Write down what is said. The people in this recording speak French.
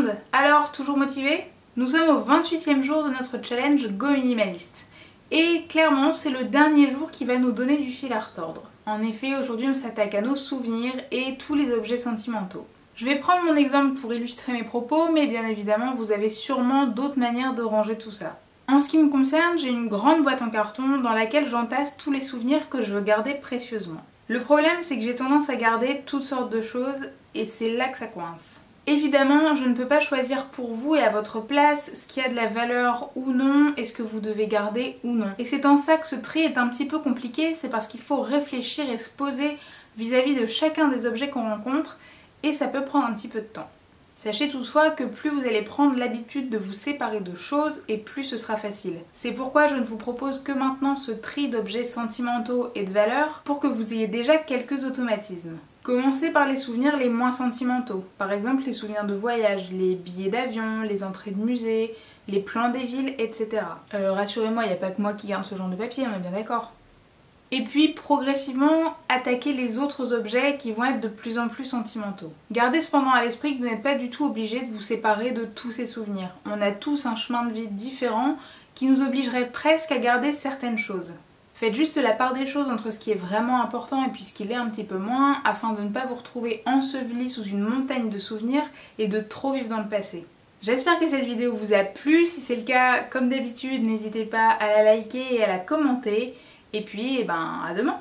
monde! Alors, toujours motivé? Nous sommes au 28e jour de notre challenge Go Minimaliste. Et clairement, c'est le dernier jour qui va nous donner du fil à retordre. En effet, aujourd'hui on s'attaque à nos souvenirs et tous les objets sentimentaux. Je vais prendre mon exemple pour illustrer mes propos, mais bien évidemment vous avez sûrement d'autres manières de ranger tout ça. En ce qui me concerne, j'ai une grande boîte en carton dans laquelle j'entasse tous les souvenirs que je veux garder précieusement. Le problème, c'est que j'ai tendance à garder toutes sortes de choses et c'est là que ça coince. Évidemment, je ne peux pas choisir pour vous et à votre place ce qui a de la valeur ou non et ce que vous devez garder ou non. Et c'est en ça que ce tri est un petit peu compliqué, c'est parce qu'il faut réfléchir et se poser vis-à-vis de chacun des objets qu'on rencontre et ça peut prendre un petit peu de temps. Sachez toutefois que plus vous allez prendre l'habitude de vous séparer de choses et plus ce sera facile. C'est pourquoi je ne vous propose que maintenant ce tri d'objets sentimentaux et de valeurs pour que vous ayez déjà quelques automatismes. Commencez par les souvenirs les moins sentimentaux, par exemple les souvenirs de voyage, les billets d'avion, les entrées de musée, les plans des villes, etc. Rassurez-moi, il n'y a pas que moi qui garde ce genre de papier, on est bien d'accord. Et puis progressivement attaquer les autres objets qui vont être de plus en plus sentimentaux. Gardez cependant à l'esprit que vous n'êtes pas du tout obligé de vous séparer de tous ces souvenirs. On a tous un chemin de vie différent qui nous obligerait presque à garder certaines choses. Faites juste la part des choses entre ce qui est vraiment important et puis ce qui l'est un petit peu moins afin de ne pas vous retrouver enseveli sous une montagne de souvenirs et de trop vivre dans le passé. J'espère que cette vidéo vous a plu. Si c'est le cas, comme d'habitude, n'hésitez pas à la liker et à la commenter. Et puis, à demain!